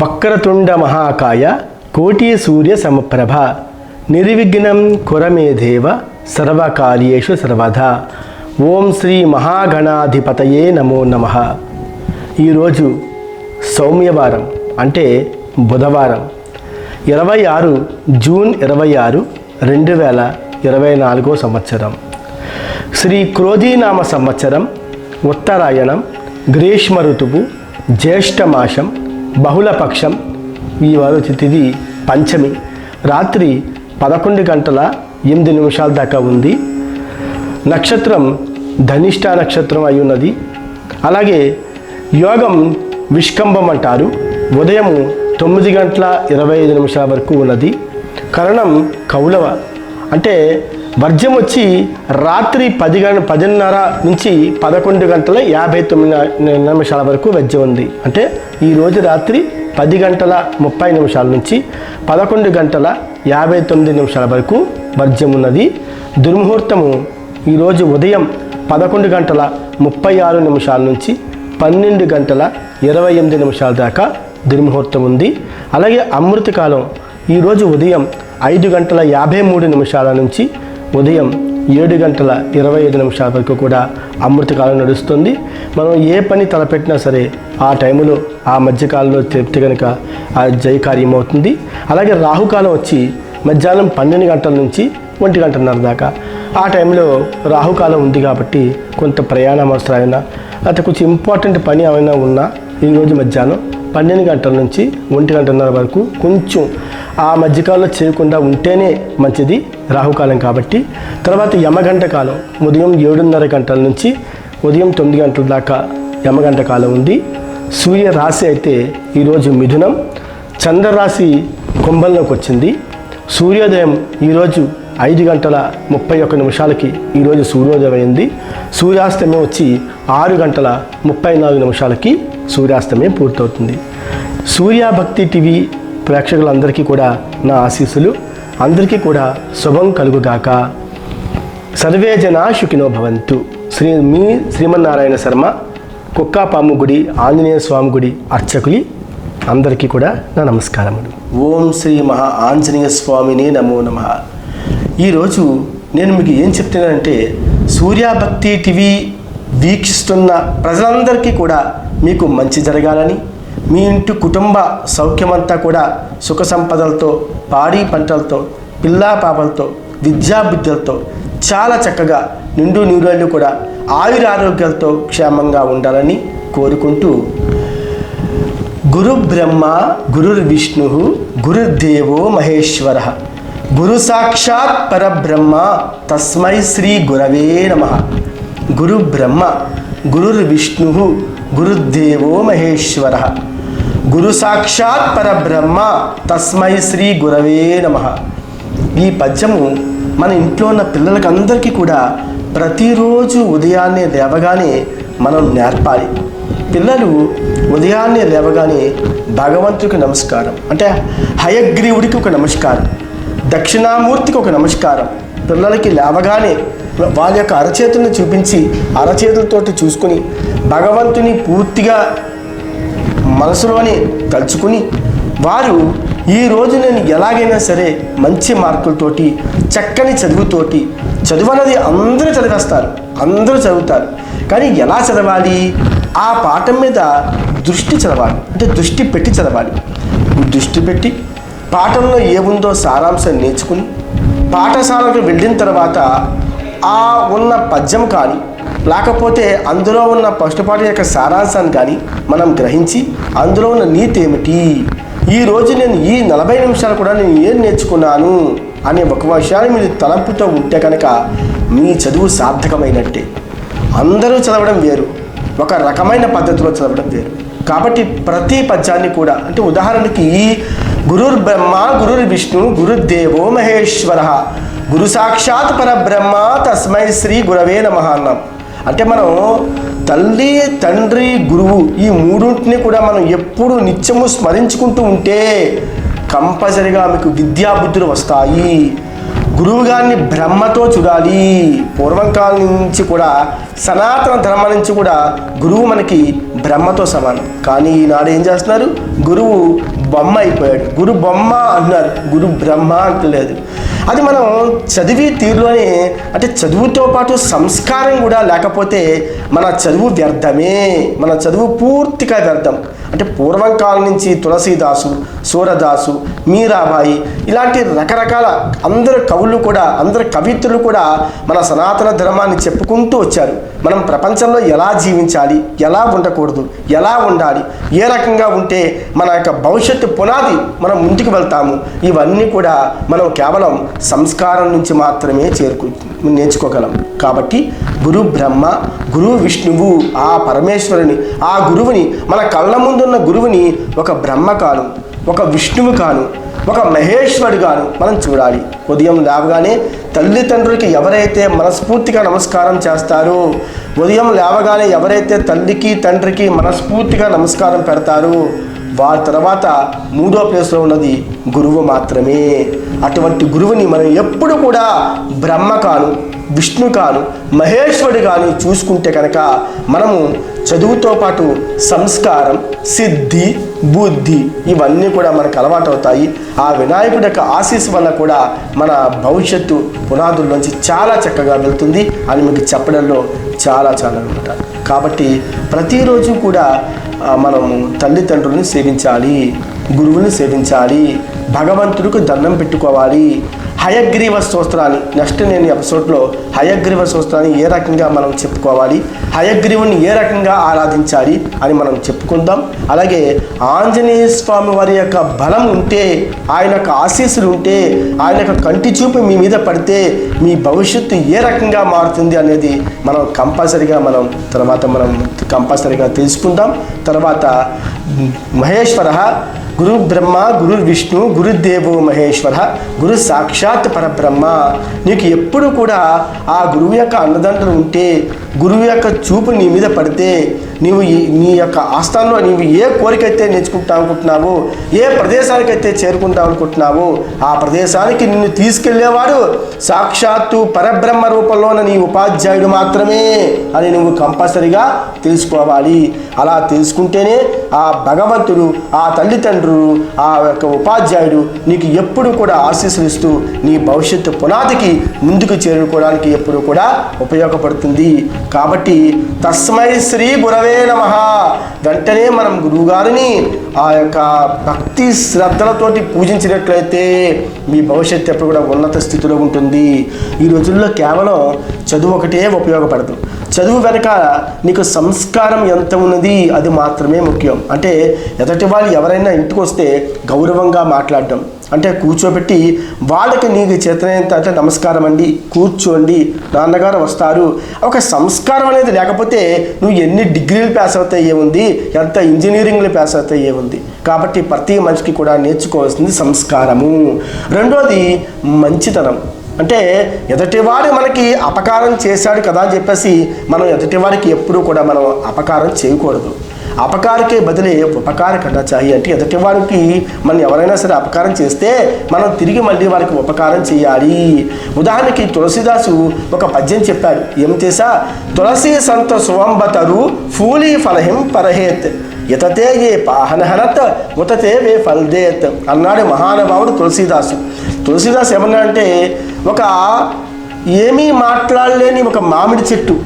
వక్రతుండ మహాకాయ కోటి సూర్య సమప్రభ నిర్విఘ్నం కురమే దేవ సర్వకార్యేషు సర్వదా. ఓం శ్రీ మహాగణాధిపతయే నమో నమః. ఈరోజు సౌమ్యవారం అంటే బుధవారం 26 జూన్ 26, 2024 సంవత్సరం. శ్రీ క్రోధీనామ సంవత్సరం, ఉత్తరాయణం, గ్రీష్మ ఋతువు, జ్యేష్ఠమాసం, బహుళపక్షం. ఈ వారు తిథి పంచమి. రాత్రి 11 గంటల 8 దాకా ఉంది. నక్షత్రం ధనిష్ట నక్షత్రం అయి ఉన్నది. అలాగే యోగం విష్కంభం అంటారు. ఉదయం 9 గంటల 25 వరకు ఉన్నది. కరణం కౌలవ అంటే వర్జం వచ్చి రాత్రి 10:30 నుంచి 11 గంటల 59 వరకు వర్జం ఉంది. అంటే ఈరోజు రాత్రి 10 గంటల 30 నుంచి 11 గంటల 59 వరకు వర్జం ఉన్నది. దుర్ముహూర్తము ఈరోజు ఉదయం 11 గంటల 36 నుంచి 12 గంటల 28 దాకా దుర్ముహూర్తం ఉంది. అలాగే అమృతకాలం ఈరోజు ఉదయం 5 గంటల 53 నుంచి ఉదయం 7 గంటల 25 వరకు కూడా అమృతకాలం నడుస్తుంది. మనం ఏ పని తలపెట్టినా సరే ఆ టైంలో ఆ మధ్యకాలంలో చెప్తే కనుక ఆ జయకార్యం అవుతుంది. అలాగే రాహుకాలం వచ్చి మధ్యాహ్నం 12 గంటల నుంచి 1 గంటన్నర దాకా. ఆ టైంలో రాహుకాలం ఉంది కాబట్టి కొంత ప్రయాణం అవసరమైనా లేకపోతే కొంచెం ఇంపార్టెంట్ పని ఏమైనా ఉన్నా ఈరోజు మధ్యాహ్నం 12 గంటల నుంచి 1 గంటన్నర వరకు కొంచెం ఆ మధ్యకాలంలో చేయకుండా ఉంటేనే మంచిది, రాహుకాలం కాబట్టి. తర్వాత యమగంట కాలం ఉదయం 7:30 గంటల నుంచి ఉదయం 9 గంటల దాకా యమగంట కాలం ఉంది. సూర్య రాశి అయితే ఈరోజు మిథునం, చంద్రరాశి కుంభంలోకి వచ్చింది. సూర్యోదయం ఈరోజు 5 గంటల 31 ఈరోజు సూర్యోదయం అయింది. సూర్యాస్తమయం వచ్చి 6 గంటల 34 సూర్యాస్తమయం పూర్తవుతుంది. సూర్యభక్తి టీవీ ప్రేక్షకులందరికీ కూడా నా ఆశీస్సులు. అందరికీ కూడా శుభం కలుగుగాక. సర్వే జనా సుఖినో భవంతు. మీ శ్రీమన్నారాయణ శర్మ, కుక్కాపాము గుడి ఆంజనేయ స్వామి గుడి అర్చకులి అందరికీ కూడా నా నమస్కారములు. ఓం శ్రీ మహా ఆంజనేయ స్వామినే నమో నమః. ఈరోజు నేను మీకు ఏం చెప్తున్నానంటే, సూర్యభక్తి టీవీ వీక్షిస్తున్న ప్రజలందరికీ కూడా మీకు మంచి జరగాలని, మీ ఇంటి కుటుంబ సౌఖ్యమంతా కూడా సుఖ సంపదలతో, పాడి పంటలతో, పిల్లా పాపలతో, విద్యాబుద్ధులతో చాలా చక్కగా నిండు నీళ్ళు కూడా ఆయురారోగ్యాలతో క్షేమంగా ఉండాలని కోరుకుంటూ, గురు బ్రహ్మ గురుర్విష్ణు గురుర్దేవో మహేశ్వర గురు సాక్షాత్ పరబ్రహ్మ తస్మై శ్రీ గురవే నమః. గురు బ్రహ్మ గురుర్విష్ణు గురుర్దేవో మహేశ్వర గురు సాక్షాత్ పరబ్రహ్మ తస్మై శ్రీ గురవే నమః. ఈ పద్యము మన ఇంట్లో ఉన్న పిల్లలకి అందరికీ కూడా ప్రతిరోజు ఉదయాన్నే లేవగానే మనం నేర్పాలి. పిల్లలు ఉదయాన్నే లేవగానే భగవంతుడికి నమస్కారం అంటే హయగ్రీవుడికి ఒక నమస్కారం, దక్షిణామూర్తికి ఒక నమస్కారం. పిల్లలకి లేవగానే వాళ్ళ యొక్క అరచేతులను చూపించి అరచేతులతోటి చూసుకుని భగవంతుని పూర్తిగా మనసులోనే తలుచుకుని, వారు ఈరోజు నేను ఎలాగైనా సరే మంచి మార్కులతోటి, చక్కని చదువుతోటి, చదువు అనేది అందరూ చదివేస్తారు, అందరూ చదువుతారు. కానీ ఎలా చదవాలి? ఆ పాఠం మీద దృష్టి చదవాలి, అంటే దృష్టి పెట్టి చదవాలి. దృష్టి పెట్టి పాఠంలో ఏముందో సారాంశం నేర్చుకుని, పాఠశాలకు వెళ్ళిన తర్వాత ఆ ఉన్న పద్యం కానీ లేకపోతే అందులో ఉన్న పష్టపాఠం యొక్క సారాంశాన్ని కానీ మనం గ్రహించి అందులో ఉన్న నీతి ఏమిటి, ఈరోజు నేను ఈ 40 నిమిషాలు కూడా నేను ఏం నేర్చుకున్నాను అనే ఒక విషయాన్ని మీరు తలంపుతో ఉంటే కనుక మీ చదువు సార్థకమైనట్టే. అందరూ చదవడం వేరు, ఒక రకమైన పద్ధతిలో చదవడం వేరు. కాబట్టి ప్రతి పద్యాన్ని కూడా, అంటే ఉదాహరణకి గురుర్ బ్రహ్మ గురుర్ విష్ణు గురుర్దేవో మహేశ్వర గురు సాక్షాత్ పరబ్రహ్మ తస్మై శ్రీ గురవే నమః అన్నాం. అంటే మనం తల్లి, తండ్రి, గురువు ఈ మూడింటిని కూడా మనం ఎప్పుడు నిత్యము స్మరించుకుంటూ ఉంటే కంపల్సరిగా మీకు విద్యాబుద్ధులు వస్తాయి. గురువు గారిని బ్రహ్మతో చూడాలి. పూర్వం కాలం నుంచి కూడా సనాతన ధర్మం నుంచి కూడా గురువు మనకి బ్రహ్మతో సమానం. కానీ ఈనాడు ఏం చేస్తున్నారు, గురువు బొమ్మ అయిపోయాడు. గురు బొమ్మ అంటున్నారు, గురు బ్రహ్మ అంటలేదు. అది మనం చదివి తీరులోనే, అంటే చదువుతో పాటు సంస్కారం కూడా లేకపోతే మన చదువు వ్యర్థమే, మన చదువు పూర్తిగా వ్యర్థం. అంటే పూర్వం కాలం నుంచి తులసీదాసు, సూరదాసు, మీరాబాయి ఇలాంటి రకరకాల అందరు కవులు కూడా, అందరు కవిత్రులు కూడా మన సనాతన ధర్మాన్ని చెప్పుకుంటూ వచ్చారు. మనం ప్రపంచంలో ఎలా జీవించాలి, ఎలా ఉండకూడదు, ఎలా ఉండాలి, ఏ రకంగా ఉంటే మన యొక్క భవిష్యత్తు పునాది మనం ముందుకు వెళ్తాము, ఇవన్నీ కూడా మనం కేవలం సంస్కారం నుంచి మాత్రమే నేర్చుకోగలం. కాబట్టి గురు బ్రహ్మ, గురువు విష్ణువు, ఆ పరమేశ్వరుని, ఆ గురువుని, మన కళ్ళ ముందున్న గురువుని ఒక బ్రహ్మ కాను, ఒక విష్ణువు కాను, ఒక మహేశ్వరుడు గాను మనం చూడాలి. ఉదయం లేవగానే తల్లిదండ్రులకి ఎవరైతే మనస్ఫూర్తిగా నమస్కారం చేస్తారో, ఉదయం లేవగానే ఎవరైతే తల్లికి తండ్రికి మనస్ఫూర్తిగా నమస్కారం పెడతారో, వారి తర్వాత మూడో ప్లేస్లో ఉన్నది గురువు మాత్రమే. అటువంటి గురువుని మనం ఎప్పుడు కూడా బ్రహ్మ కాను, విష్ణు కాను, మహేశ్వరుడు కాను చూసుకుంటే కనుక మనము చదువుతో పాటు సంస్కారం, సిద్ధి, బుద్ధి ఇవన్నీ కూడా మనకు అలవాటు అవుతాయి. ఆ వినాయకుడి యొక్క ఆశీస్సు వల్ల కూడా మన భవిష్యత్తు పునాదుల్లోంచి చాలా చక్కగా వెళ్తుంది అని మీకు చెప్పడంలో చాలా ఉంటారు. కాబట్టి ప్రతిరోజు కూడా మనము తల్లిదండ్రులను సేవించాలి, గురువుని సేవించాలి, భగవంతుడికి దండం పెట్టుకోవాలి. హయగ్రీవ స్తోత్రాన్ని నెక్స్ట్ నేను ఎపిసోడ్లో హయగ్రీవ స్తోత్రాన్ని ఏ రకంగా మనం చెప్పుకోవాలి, హయగ్రీవుని ఏ రకంగా ఆరాధించాలి అని మనం చెప్పుకుందాం. అలాగే ఆంజనేయ స్వామి వారి యొక్క బలం ఉంటే, ఆయన యొక్క ఆశీస్సులు ఉంటే, ఆయన యొక్క కంటి చూపు మీ మీద పడితే మీ భవిష్యత్తు ఏ రకంగా మారుతుంది అనేది మనం కంపల్సరిగా తెలుసుకుందాం. తర్వాత మహేశ్వర గురు బ్రహ్మ, గురు విష్ణు, గురుదేవో మహేశ్వర, గురు సాక్షాత్ పరబ్రహ్మ. నీకు ఎప్పుడు కూడా ఆ గురువు యొక్క అన్నదండలు ఉంటే, గురువు యొక్క చూపు నీ మీద పడితే, నీ యొక్క ఆస్థానంలో నీవు ఏ కోరికైతే నేర్చుకుంటావు అనుకుంటున్నావో, ఏ ప్రదేశానికైతే చేరుకుంటావు అనుకుంటున్నావో, ఆ ప్రదేశానికి నిన్ను తీసుకెళ్లేవాడు సాక్షాత్తు పరబ్రహ్మ రూపంలో నీ ఉపాధ్యాయుడు మాత్రమే అని నువ్వు కంపల్సరిగా తెలుసుకోవాలి. అలా తెలుసుకుంటేనే ఆ భగవంతుడు, ఆ తల్లిదండ్రులు, ఆ యొక్క ఉపాధ్యాయుడు నీకు ఎప్పుడు కూడా ఆశీస్సులు ఇస్తూ నీ భవిష్యత్తు పునాదికి ముందుకు చేరుకోవడానికి ఎప్పుడు కూడా ఉపయోగపడుతుంది. కాబట్టి తస్మై శ్రీ గురవే నమః. వెంటనే మనం గురువుగారిని ఆ యొక్క భక్తి శ్రద్ధలతోటి పూజించినట్లయితే మీ భవిష్యత్తు ఎప్పుడు కూడా ఉన్నత స్థితిలో ఉంటుంది. ఈ రోజుల్లో కేవలం చదువు ఒకటే ఉపయోగపడదు. చదువు వెనక నీకు సంస్కారం ఎంత ఉన్నది అది మాత్రమే ముఖ్యం. అంటే ఎదుటి వాళ్ళు ఎవరైనా ఇంటికి వస్తే గౌరవంగా మాట్లాడటం, అంటే కూర్చోబెట్టి వాళ్ళకి నీకు చేతనైనంత అంటే నమస్కారం అండి, కూర్చోండి, నాన్నగారు వస్తారు. ఒక సంస్కారం అనేది లేకపోతే నువ్వు ఎన్ని డిగ్రీలు పాస్ అవుతాయి ఏముంది, ఎంత ఇంజనీరింగ్లు పాస్ అవుతాయి ఏముంది. కాబట్టి ప్రతి మనిషికి కూడా నేర్చుకోవాల్సింది సంస్కారము. రెండోది మంచితనం. అంటే ఎదుటివాడు మనకి అపకారం చేశాడు కదా అని చెప్పేసి మనం ఎదుటివాడికి ఎప్పుడూ కూడా మనం అపకారం చేయకూడదు. అపకారకే బదిలే ఉపకార కన్నా చాయి. అంటే ఎదుటివాడికి మనం ఎవరైనా సరే అపకారం చేస్తే మనం తిరిగి మళ్ళీ వారికి ఉపకారం చేయాలి. ఉదాహరణకి తులసీదాసు ఒక పద్యం చెప్పాడు. ఏం చేసా, తులసి సంత సువంబతరు ఫూలీ ఫలహిం పరహేత్ యతతే ఏ పాహనహనత్ ఉతతే వే ఫల్దేత్ అన్నాడు మహానుభావుడు తులసీదాసు. తులసీదాసు ఏమన్నా అంటే, ఒక ఏమీ మాట్లాడలేని ఒక మామిడి చెట్టు,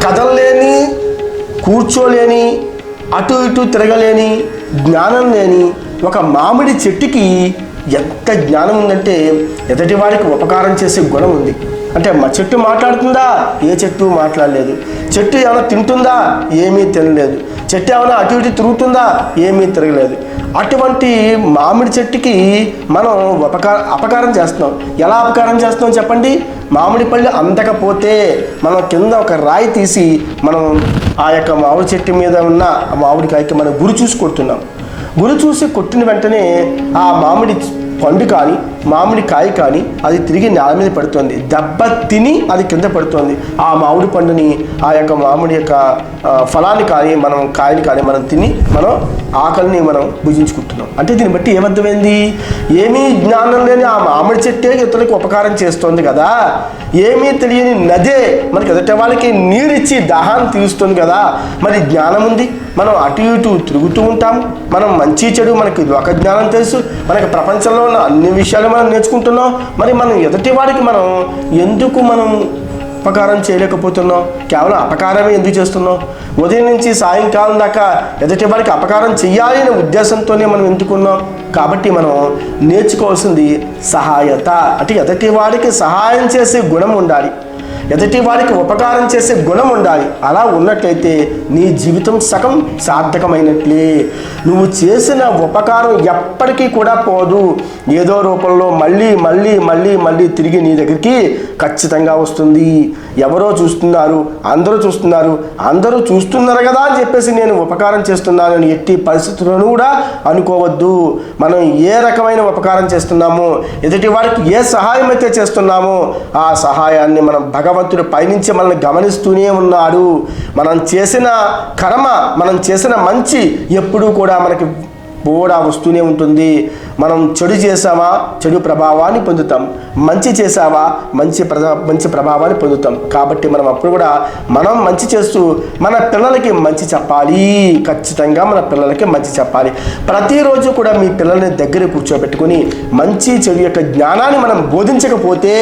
కదలలేని, కూర్చోలేని, అటు ఇటు తిరగలేని, జ్ఞానం లేని ఒక మామిడి చెట్టుకి ఎంత జ్ఞానం ఉందంటే ఎదుటివాడికి ఉపకారం చేసే గుణం ఉంది. అంటే మా చెట్టు మాట్లాడుతుందా? ఏ చెట్టు మాట్లాడలేదు. చెట్టు ఏమైనా తింటుందా? ఏమీ తినలేదు. చెట్టు ఏమైనా అటు ఇటు తిరుగుతుందా? ఏమీ తిరగలేదు. అటువంటి మామిడి చెట్టుకి మనం అపకారం చేస్తున్నాం. ఎలా అపకారం చేస్తున్నాం చెప్పండి? మామిడి పళ్ళు అందకపోతే మనం కింద ఒక రాయి తీసి మనం ఆ యొక్క మామిడి చెట్టు మీద ఉన్న మామిడికాయకి మనం గురి చూసి కొడుతున్నాం. గురి చూసి కొట్టిన వెంటనే ఆ మామిడి పండు కానీ మామిడి కాయ కానీ అది తిరిగి నేల మీద పడుతుంది, దెబ్బ తిని అది కింద పడుతుంది. ఆ మామిడి పండుని, ఆ యొక్క మామిడి యొక్క ఫలాన్ని కానీ మనం కాయని కానీ మనం తిని మనం ఆకలిని మనం భుజించుకుంటున్నాం. అంటే దీన్ని బట్టి ఏమర్థమైంది? ఏమీ జ్ఞానం లేని ఆ మామిడి చెట్టే ఇతరులకు ఉపకారం చేస్తుంది కదా, ఏమీ తెలియని నదే మనకి ఎదుటి వాళ్ళకి నీరిచ్చి దాహాన్ని తీరుస్తుంది కదా. మరి జ్ఞానం ఉంది, మనం అటు ఇటు తిరుగుతూ ఉంటాం, మనం మంచి చెడు మనకి ఒక జ్ఞానం తెలుసు, మనకి ప్రపంచంలో ఉన్న అన్ని విషయాలు మనం నేర్చుకుంటున్నాం. మరి మనం ఎదుటి వాడికి మనం ఎందుకు మనం ఉపకారం చేయలేకపోతున్నాం? కేవలం అపకారమే ఎందుకు చేస్తున్నాం? ఉదయం నుంచి సాయంకాలం దాకా ఎదుటి వారికి అపకారం చెయ్యాలి అనే ఉద్దేశంతోనే మనం ఎందుకున్నాం? కాబట్టి మనం నేర్చుకోవాల్సింది సహాయత. అంటే ఎదుటి వాడికి సహాయం చేసే గుణం ఉండాలి, ఎదుటి వారికి ఉపకారం చేసే గుణం ఉండాలి. అలా ఉన్నట్లయితే నీ జీవితం సగం సార్థకమైనట్లే. నువ్వు చేసిన ఉపకారం ఎప్పటికీ కూడా పోదు, ఏదో రూపంలో మళ్ళీ మళ్ళీ మళ్ళీ మళ్ళీ తిరిగి నీ దగ్గరికి ఖచ్చితంగా వస్తుంది. ఎవరో చూస్తున్నారు, అందరూ చూస్తున్నారు కదా అని చెప్పేసి నేను ఉపకారం చేస్తున్నానని ఎట్టి పరిస్థితులను కూడా అనుకోవద్దు. మనం ఏ రకమైన ఉపకారం చేస్తున్నామో, ఎదుటి వారికి ఏ సహాయం అయితే చేస్తున్నామో ఆ సహాయాన్ని మనం భగవంతుడు పైనుంచి మనల్ని గమనిస్తూనే ఉన్నాడు. మనం చేసిన కర్మ, మనం చేసిన మంచి ఎప్పుడూ కూడా మనకి కూడా వస్తూనే ఉంటుంది. మనం చెడు చేసామా చెడు ప్రభావాన్ని పొందుతాం, మంచి చేసావా మంచి ప్రభావాన్ని పొందుతాం. కాబట్టి మనం అప్పుడు కూడా మనం మంచి చేస్తూ మన పిల్లలకి మంచి చెప్పాలి. ఖచ్చితంగా మన పిల్లలకి మంచి చెప్పాలి. ప్రతిరోజు కూడా మీ పిల్లల్ని దగ్గర కూర్చోబెట్టుకుని మంచి చెడు యొక్క జ్ఞానాన్ని మనం బోధించకపోతే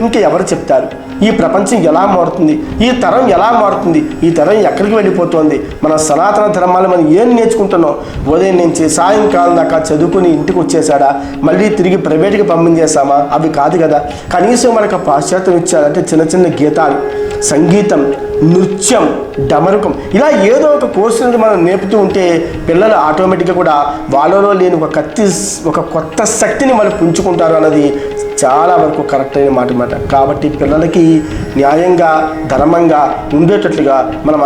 ఇంకా ఎవరు చెప్తారు? ఈ ప్రపంచం ఎలా మారుతుంది? ఈ తరం ఎలా మారుతుంది? ఈ తరం ఎక్కడికి వెళ్ళిపోతుంది? మన సనాతన ధర్మాలు మనం ఏం నేర్చుకుంటున్నాం? ఉదయం నుంచి సాయంకాలం దాకా చదువుకుని ఇంటికి వచ్చేసాడా, మళ్ళీ తిరిగి ప్రైవేట్కి పంపించేసామా? అవి కాదు కదా. కనీసం మనకు పాశ్చాత్యం ఇచ్చారంటే చిన్న చిన్న గీతాలు, సంగీతం, నృత్యం, డమరుకం, ఇలా ఏదో ఒక కోర్సుని మనం నేర్పుతూ ఉంటే పిల్లలు ఆటోమేటిక్గా కూడా వాళ్ళలో లేని ఒక కొత్త శక్తిని వాళ్ళు పుంజుకుంటారు అన్నది చాలా వరకు కరెక్ట్ అయిన మాట అన్నమాట. కాబట్టి పిల్లలకి న్యాయంగా ధర్మంగా ఉండేటట్లుగా మనం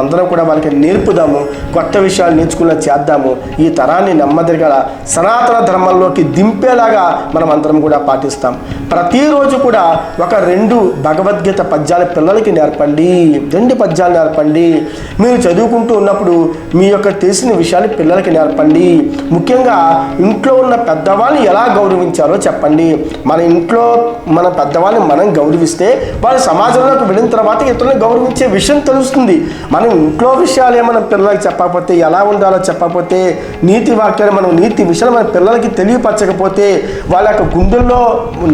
అందరం కూడా వాళ్ళకి నేర్పుదాము, కొత్త విషయాలు నేర్చుకునేలా చేద్దాము. ఈ తరాన్ని నెమ్మదిగా సనాతన ధర్మంలోకి దింపేలాగా మనం అందరం కూడా పాటిస్తాం. ప్రతిరోజు కూడా ఒక 2 భగవద్గీత పద్యాల పిల్లలకి నేర్పండి, 2 పద్యాలు నేర్పండి. మీరు చదువుకుంటూ ఉన్నప్పుడు మీ యొక్క తెలిసిన విషయాలు పిల్లలకి నేర్పండి. ముఖ్యంగా ఇంట్లో ఉన్న పెద్దవాళ్ళని ఎలా గౌరవించాలో చెప్పండి. మన ఇంట్లో మన పెద్దవాళ్ళని మనం గౌరవిస్తే వాళ్ళు సమాజంలోకి వెళ్ళిన తర్వాత ఇతరులను గౌరవించే విషయం తెలుస్తుంది. మనం ఇంట్లో విషయాలు ఏమైనా పిల్లలకి చెప్పకపోతే, ఎలా ఉండాలో చెప్పకపోతే, నీతి వాక్యాలు మనం నీతి విషయాలు మన పిల్లలకి తెలియపరచకపోతే, వాళ్ళ యొక్క గుండెల్లో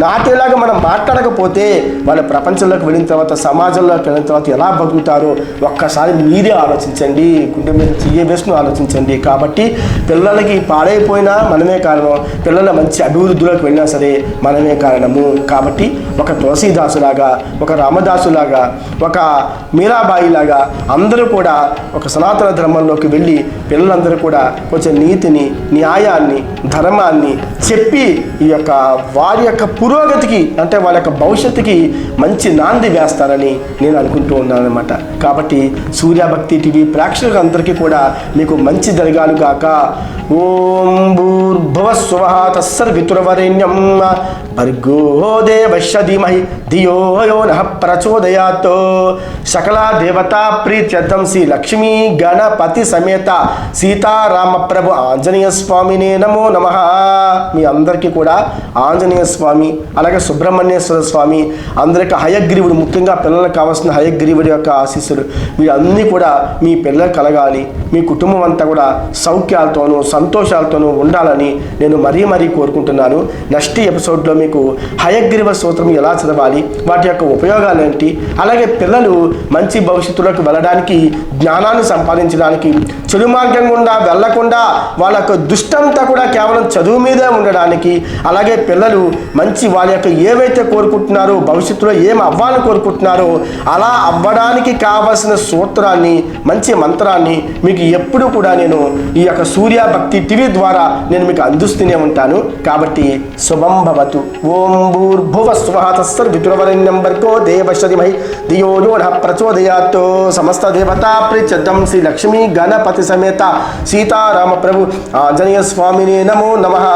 నాటేలాగా మనం మాట్లాడకపోతే వాళ్ళ ప్రపంచంలోకి వెళ్ళిన తర్వాత, సమాజంలోకి వెళ్ళిన తర్వాత ఎలా బతుకుతారో ఒక్కసారి మీరే ఆలోచించండి, గుండె మీద చెయ్యి వేసుకుని ఆలోచించండి. కాబట్టి పిల్లలకి పాడైపోయినా మనమే కారణం, పిల్లల మంచి అభివృద్ధిలోకి వెళ్ళినా సరే మనమే కారణము. కాబట్టి ఒక తులసీదాసులాగా, ఒక రామదాసులాగా, ఒక మీరాబాయిలాగా అందరూ కూడా ఒక సనాతన ధర్మంలోకి వెళ్ళి పిల్లలందరూ కూడా కొంచెం నీతిని, న్యాయాన్ని, ధర్మాన్ని చెప్పి ఈ యొక్క వారి యొక్క పురోగతికి, అంటే వాళ్ళ యొక్క భవిష్యత్తుకి మంచి నాంది వేస్తారని నేను అనుకుంటూ ఉన్నాను అన్నమాట. కాబట్టి సూర్యభక్తి టీవీ ప్రేక్షకులందరికీ కూడా మీకు మంచి జరగాలి గాక. ఓం భూర్భువస్సువః తస్సర్వితుర్వరేణ్యం భర్గో దేవస్య ధీమహి ధియో యో నః ప్రచోదయాత్. సకల దేవతా ప్రీత్యర్థం శ్రీ లక్ష్మీ గణపతి సమేత సీతారామ ప్రభు ఆంజనేయ స్వామినే నమో నమః. మీ అందరికీ కూడా ఆంజనేయ స్వామి, అలాగే సుబ్రహ్మణ్యేశ్వర స్వామి, అందరికీ హయగ్రీవుడు, ముఖ్యంగా పిల్లలకు కావాల్సిన హయగ్రీవుడి యొక్క ఆశీస్సులు వీరన్నీ కూడా మీ పిల్లలు కలగాలి. మీ కుటుంబం అంతా కూడా సౌఖ్యాలతోనూ సంతోషాలతోనూ ఉండాలని నేను మరీ కోరుకుంటున్నాను. నెక్స్ట్ ఎపిసోడ్లో మీకు హయగ్రీవ స్తోత్రం ఎలా చదవాలి, వాటి యొక్క ఉపయోగాలు ఏంటి, అలాగే పిల్లలు మంచి భవిష్యత్తులోకి వెళ్ళడానికి, జ్ఞానాన్ని సంపాదించడానికి, చెడు మార్గం గుండా వెళ్లకుండా వాళ్ళ యొక్క దృష్టంతా కూడా కేవలం చదువు మీదే ఉండడానికి, అలాగే పిల్లలు మంచి వాళ్ళ యొక్క ఏవైతే కోరుకుంటున్నారో, భవిష్యత్తులో ఏం అవ్వాలని కోరుకుంటున్నారో అలా అవ్వడానికి కావలసిన సూత్రాన్ని, మంచి మంత్రాన్ని మీకు ఎప్పుడు కూడా నేను ఈ యొక్క సూర్య భక్తి టీవీ ద్వారా నేను మీకు అందిస్తూనే ఉంటాను. కాబట్టి శుభం భవతు. ఓం భూర్భువస్సువః తస్సర్వితుర్వరేణ్యం భర్గో దేవస్య ధీమహి ధియో యో నః ప్రచోదయాత్. సమస్త దేవతా ప్రీత్యర్థం శ్రీ లక్ష్మీ గణపతి సమేత సీతారామ ప్రభు ఆంజనేయ స్వామినే నమో నమః.